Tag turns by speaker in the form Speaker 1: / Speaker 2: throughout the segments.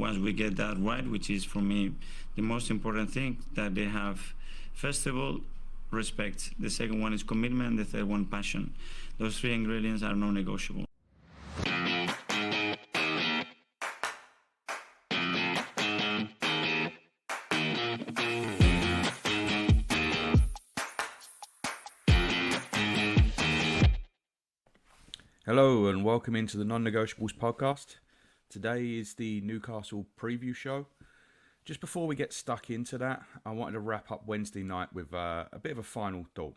Speaker 1: once we get that right, which is for me the most important thing, that they have, first of all, respect. The second one is commitment. The third one, passion. Those three ingredients are non-negotiable.
Speaker 2: Hello and welcome into the Non-Negotiables podcast. Today is the Newcastle preview show. Just before we get stuck into that, I wanted to wrap up Wednesday night with a bit of a final thought.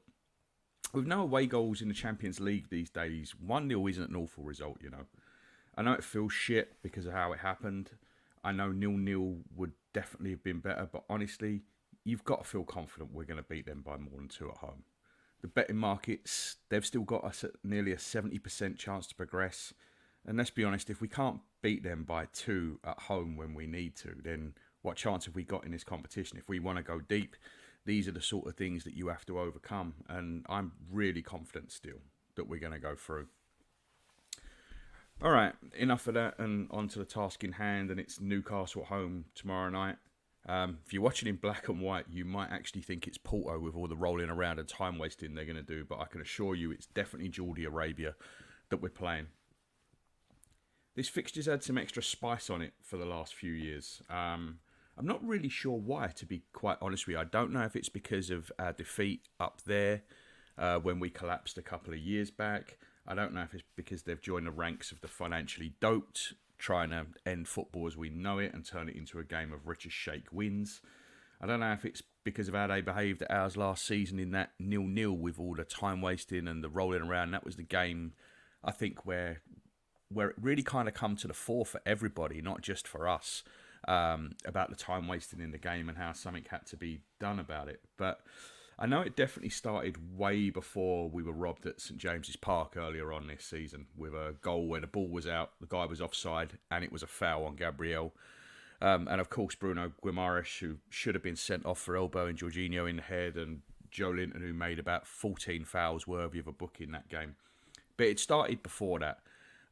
Speaker 2: With no away goals in the Champions League these days, 1-0 isn't an awful result, you know. I know it feels shit because of how it happened. I know 0-0 would definitely have been better, but honestly, you've got to feel confident we're going to beat them by more than 2 at home. The betting markets, they've still got us at nearly a 70% chance to progress. And let's be honest, if we can't beat them by 2 at home when we need to, then what chance have we got in this competition? If we want to go deep, these are the sort of things that you have to overcome. And I'm really confident still that we're going to go through. All right, enough of that and on to the task in hand. And it's Newcastle at home tomorrow night. If you're watching in black and white, you might actually think it's Porto with all the rolling around and time wasting they're going to do. But I can assure you it's definitely Geordie Arabia that we're playing. This fixture's had some extra spice on it for the last few years. I'm not really sure why, to be quite honest with you. I don't know if it's because of our defeat up there when we collapsed a couple of years back. I don't know if it's because they've joined the ranks of the financially doped, trying to end football as we know it and turn it into a game of richest shake wins. I don't know if it's because of how they behaved at ours last season in that 0-0 with all the time wasting and the rolling around. That was the game, I think, where it really kind of come to the fore for everybody, not just for us, about the time wasting in the game and how something had to be done about it. But I know it definitely started way before we were robbed at St James's Park earlier on this season with a goal where the ball was out, the guy was offside, and it was a foul on Gabriel. And of course, Bruno Guimaraes, who should have been sent off for elbowing Jorginho in the head, and Joe Linton, who made about 14 fouls worthy of a book in that game. But it started before that.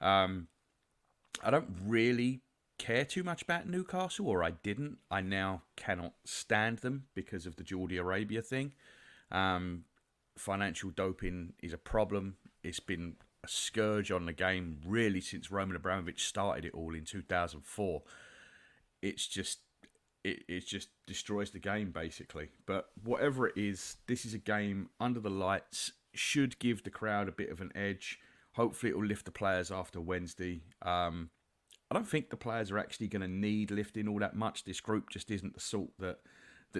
Speaker 2: I don't really care too much about Newcastle, or I didn't. I now cannot stand them because of the Geordie Arabia thing. Financial doping is a problem. It's been a scourge on the game really since Roman Abramovich started it all in 2004. It just destroys the game basically. But whatever it is, this is a game under the lights. Should give the crowd a bit of an edge. Hopefully it will lift the players after Wednesday. I don't think the players are actually going to need lifting all that much. This group just isn't the sort that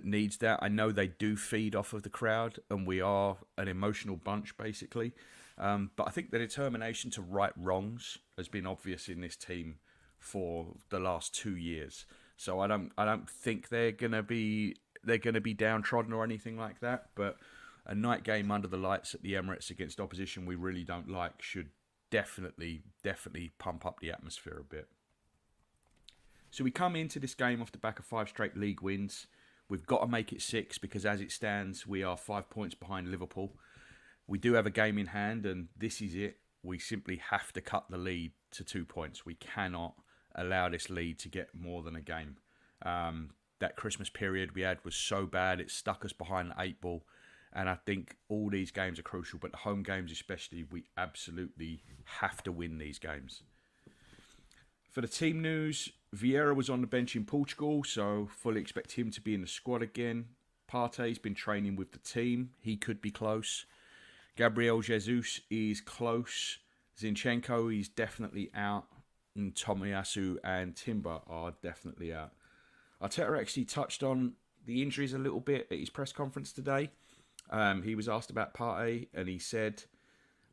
Speaker 2: needs that. I know they do feed off of the crowd, and we are an emotional bunch, basically. But I think the determination to right wrongs has been obvious in this team for the last 2 years. So I don't think they're gonna be downtrodden or anything like that. But a night game under the lights at the Emirates against opposition we really don't like should definitely pump up the atmosphere a bit. So we come into this game off the back of 5 straight league wins. We've got to make it 6 because as it stands, we are 5 points behind Liverpool. We do have a game in hand and this is it. We simply have to cut the lead to 2 points. We cannot allow this lead to get more than a game. That Christmas period we had was so bad, it stuck us behind the 8 ball. And I think all these games are crucial, but the home games especially, we absolutely have to win these games. For the team news, Vieira was on the bench in Portugal, so fully expect him to be in the squad again. Partey's been training with the team. He could be close. Gabriel Jesus is close. Zinchenko is definitely out. And Tomiyasu and Timber are definitely out. Arteta actually touched on the injuries a little bit at his press conference today. He was asked about Partey and he said,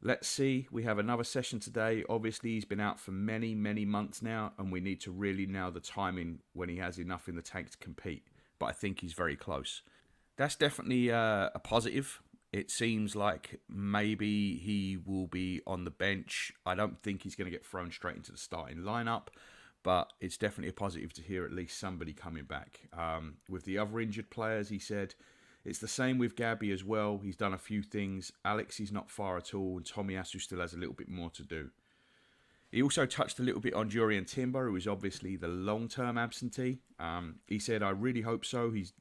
Speaker 2: let's see, we have another session today. Obviously, he's been out for many, many months now, and we need to really nail the timing when he has enough in the tank to compete. But I think he's very close. That's definitely a positive. It seems like maybe he will be on the bench. I don't think he's going to get thrown straight into the starting lineup, but it's definitely a positive to hear at least somebody coming back. With the other injured players, he said, it's the same with Gabby as well. He's done a few things. Alex is not far at all, and Tomiyasu still has a little bit more to do. He also touched a little bit on Jurriën Timber, who is obviously the long-term absentee. He said, "I really hope so." He's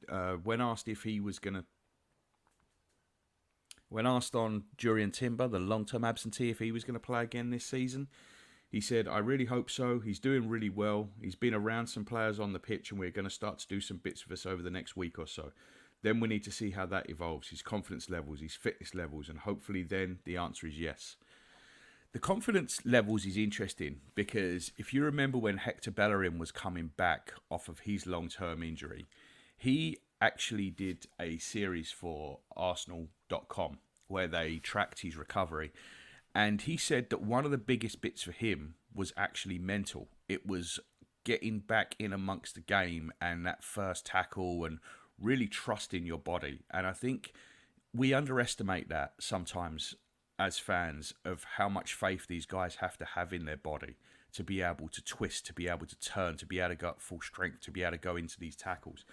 Speaker 2: when asked if he was gonna, when asked on Jurriën Timber, the long-term absentee, if he was going to play again this season, he said, "I really hope so. He's doing really well. He's been around some players on the pitch, and we're going to start to do some bits with us over the next week or so. Then we need to see how that evolves, his confidence levels, his fitness levels, and hopefully then the answer is yes." The confidence levels is interesting because if you remember when Hector Bellerin was coming back off of his long-term injury, he actually did a series for Arsenal.com where they tracked his recovery. And he said that one of the biggest bits for him was actually mental. It was getting back in amongst the game and that first tackle and really trusting your body. And I think we underestimate that sometimes as fans of how much faith these guys have to have in their body to be able to twist, to be able to turn, to be able to go at full strength, to be able to go into these tackles.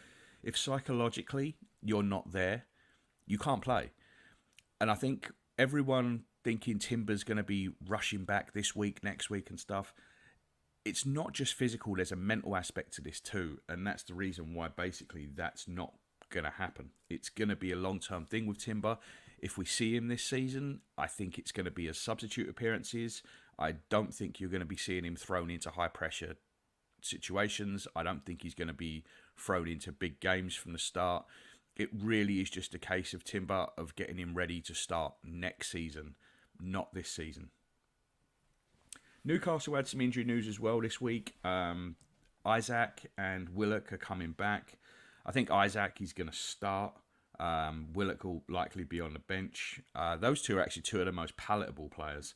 Speaker 2: If psychologically you're not there, you can't play. And I think everyone thinking Timber's going to be rushing back this week, next week and stuff, it's not just physical, there's a mental aspect to this too. And that's the reason why basically that's not going to happen. It's going to be a long-term thing with Timber. If we see him this season, I think it's going to be as substitute appearances. I don't think you're going to be seeing him thrown into high-pressure situations. I don't think he's going to be thrown into big games from the start. It really is just a case of Timber of getting him ready to start next season, not this season. Newcastle had some injury news as well this week. Isaac and Willock are coming back. I think Isaac is going to start. Willock will likely be on the bench. Those two are actually two of the most palatable players.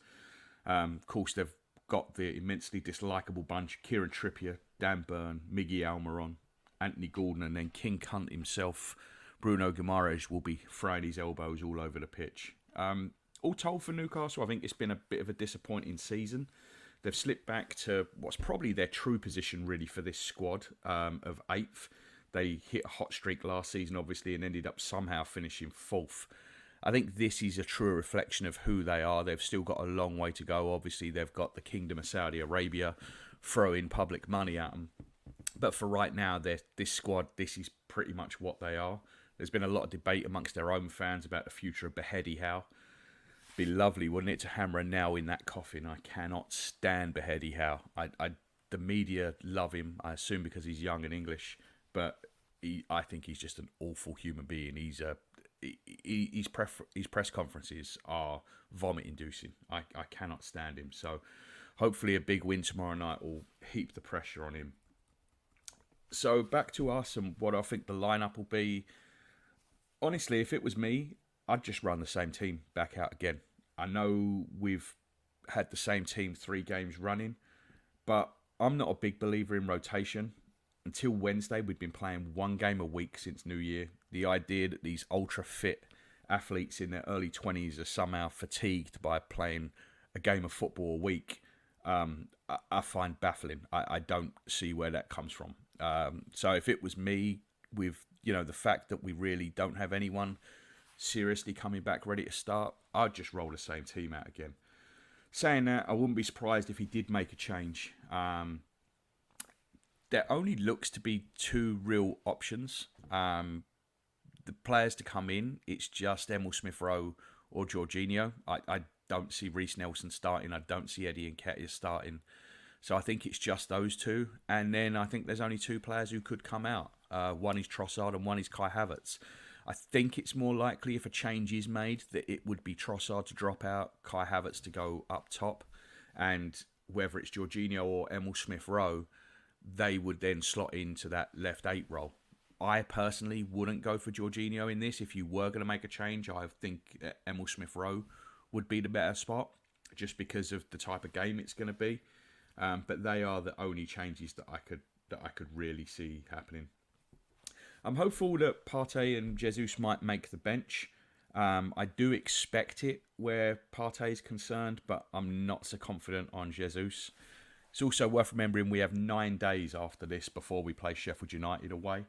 Speaker 2: Of course, they've got the immensely dislikable bunch: Kieran Trippier, Dan Burn, Miggy Almiron, Anthony Gordon, and then King Cunt himself, Bruno Guimaraes, will be frying his elbows all over the pitch. All told for Newcastle, I think it's been a bit of a disappointing season. They've slipped back to what's probably their true position really for this squad, of 8th. They hit a hot streak last season, obviously, and ended up somehow finishing 4th. I think this is a true reflection of who they are. They've still got a long way to go. Obviously, they've got the Kingdom of Saudi Arabia throwing public money at them. But for right now, this squad, this is pretty much what they are. There's been a lot of debate amongst their own fans about the future of Beheady Howe. Be lovely, wouldn't it, to hammer a nail in that coffin? I cannot stand Beheady Howe. The media love him, I assume because he's young and English. But I think he's just an awful human being. His press conferences are vomit-inducing. I cannot stand him. So hopefully a big win tomorrow night will heap the pressure on him. So back to us and what I think the lineup will be. Honestly, if it was me, I'd just run the same team back out again. I know we've had the same team 3 games running, but I'm not a big believer in rotation. Until Wednesday, we'd been playing 1 game a week since New Year. The idea that these ultra-fit athletes in their early 20s are somehow fatigued by playing a game of football a week, I find baffling. I don't see where that comes from. So if it was me, with the fact that we really don't have anyone seriously coming back ready to start, I'd just roll the same team out again. Saying that, I wouldn't be surprised if he did make a change. There only looks to be 2 real options. The players to come in, it's just Emil Smith-Rowe or Jorginho. I don't see Reece Nelson starting. I don't see Eddie Nketiah starting. So I think it's just those 2. And then I think there's only 2 players who could come out. One is Trossard and one is Kai Havertz. I think it's more likely if a change is made that it would be Trossard to drop out, Kai Havertz to go up top. And whether it's Jorginho or Emil Smith-Rowe, they would then slot into that left 8 role. I personally wouldn't go for Jorginho in this. If you were going to make a change, I think Emil Smith-Rowe would be the better spot, just because of the type of game it's going to be. But they are the only changes that I could really see happening. I'm hopeful that Partey and Jesus might make the bench. I do expect it where Partey is concerned, but I'm not so confident on Jesus. It's also worth remembering we have 9 days after this before we play Sheffield United away.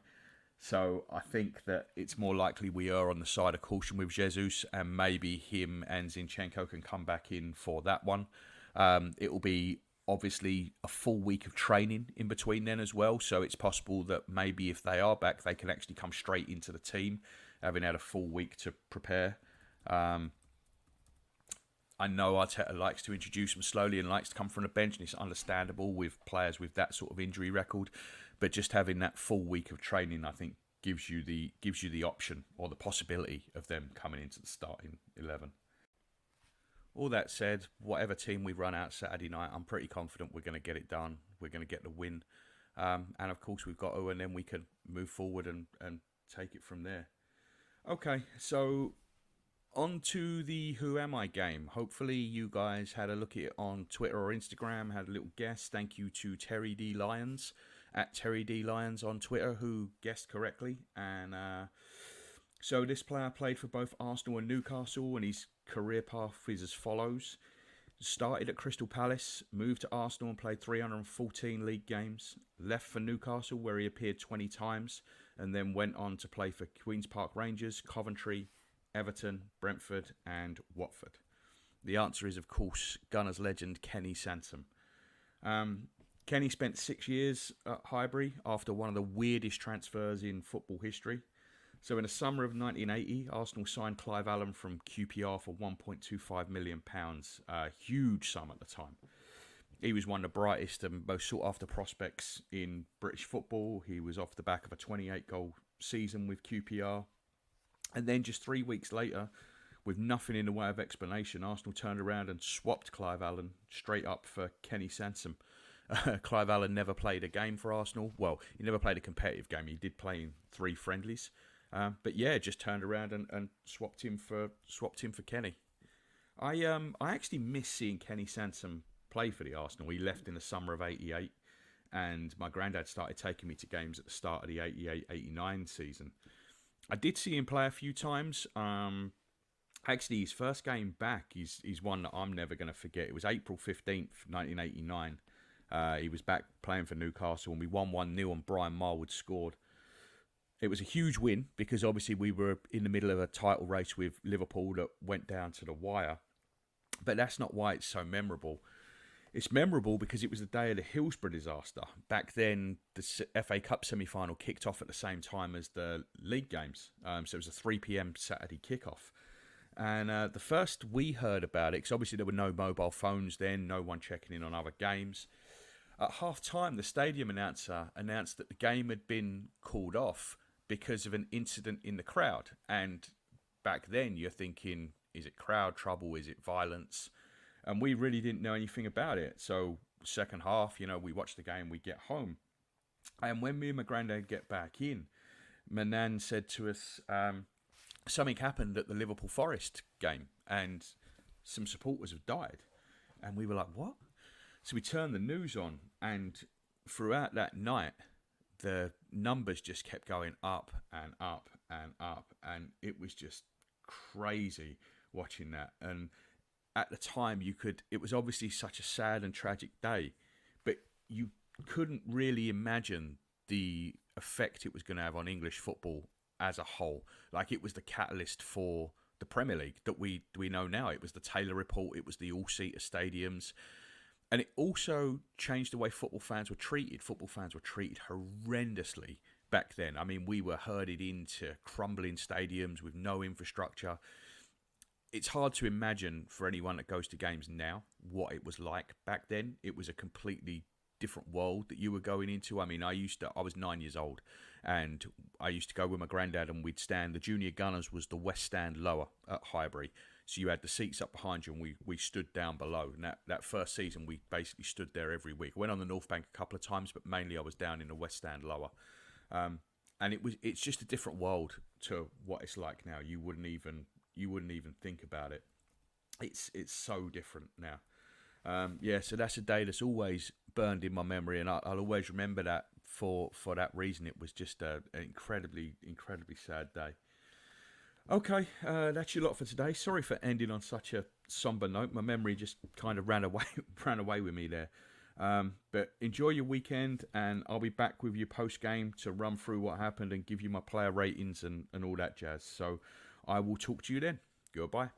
Speaker 2: So I think that it's more likely we are on the side of caution with Jesus, and maybe him and Zinchenko can come back in for that one. It will be obviously a full week of training in between then as well. So it's possible that maybe if they are back, they can actually come straight into the team, having had a full week to prepare. I know Arteta likes to introduce them slowly and likes to come from the bench, and it's understandable with players with that sort of injury record. But just having that full week of training, I think, gives you the option or the possibility of them coming into the starting 11. All that said, whatever team we run out Saturday night, I'm pretty confident we're going to get it done. We're going to get the win. And of course, we've got to, and then we can move forward and take it from there. Okay, so on to the Who Am I game. Hopefully you guys had a look at it on Twitter or Instagram, had a little guess. Thank you to Terry D. Lyons, at Terry D. Lyons on Twitter, who guessed correctly. And so this player played for both Arsenal and Newcastle, and his career path is as follows. Started at Crystal Palace, moved to Arsenal and played 314 league games. Left for Newcastle, where he appeared 20 times, and then went on to play for Queen's Park Rangers, Coventry, Everton, Brentford and Watford. The answer is, of course, Gunners legend Kenny Sansom. Kenny spent 6 years at Highbury after one of the weirdest transfers in football history. So in the summer of 1980, Arsenal signed Clive Allen from QPR for £1.25 million, a huge sum at the time. He was one of the brightest and most sought-after prospects in British football. He was off the back of a 28-goal season with QPR. And then just 3 weeks later, with nothing in the way of explanation, Arsenal turned around and swapped Clive Allen straight up for Kenny Sansom. Clive Allen never played a game for Arsenal. Well, he never played a competitive game. He did play in 3 friendlies. But yeah, just turned around and swapped him for Kenny. I actually miss seeing Kenny Sansom play for the Arsenal. He left in the summer of '88, and my granddad started taking me to games at the start of the '88-'89 season. I did see him play a few times. Actually, his first game back is one that I'm never going to forget. It was April 15th, 1989. He was back playing for Newcastle, and we won 1-0, and Brian Marwood scored. It was a huge win because obviously we were in the middle of a title race with Liverpool that went down to the wire. But that's not why it's so memorable. It's memorable because it was the day of the Hillsborough disaster. Back then, the FA Cup semi-final kicked off at the same time as the league games. So it was a 3 p.m. Saturday kickoff. And the first we heard about it, because obviously there were no mobile phones then, no one checking in on other games. At half-time, the stadium announcer announced that the game had been called off because of an incident in the crowd. And back then, you're thinking, is it crowd trouble? Is it violence? And we really didn't know anything about it. So second half, we watch the game, we get home. And when me and my granddad get back in, my nan said to us, something happened at the Liverpool Forest game and some supporters have died. And we were like, what? So we turned the news on, and throughout that night, the numbers just kept going up and up and up. And it was just crazy watching that. And at the time, it was obviously such a sad and tragic day, but you couldn't really imagine the effect it was going to have on English football as a whole. Like, it was the catalyst for the Premier League that we know now. It was the Taylor Report, it was the all-seater stadiums, and it also changed the way football fans were treated. Football fans were treated horrendously back then. I mean, we were herded into crumbling stadiums with no infrastructure. It's hard to imagine for anyone that goes to games now what it was like back then. It was a completely different world that you were going into. I mean, I was 9 years old, and I used to go with my granddad, and we'd stand. The junior gunners was the west stand lower at Highbury, so you had the seats up behind you, and we stood down below. And that first season, we basically stood there every week. I went on the North Bank a couple of times, but mainly I was down in the west stand lower. And it's just a different world to what it's like now. You wouldn't even think about it. It's so different now. So that's a day that's always burned in my memory, and I'll always remember that for that reason. It was just an incredibly sad day. Okay, that's your lot for today. Sorry for ending on such a somber note. My memory just kind of ran away with me there. But enjoy your weekend, and I'll be back with you post-game to run through what happened and give you my player ratings and all that jazz. So I will talk to you then. Goodbye.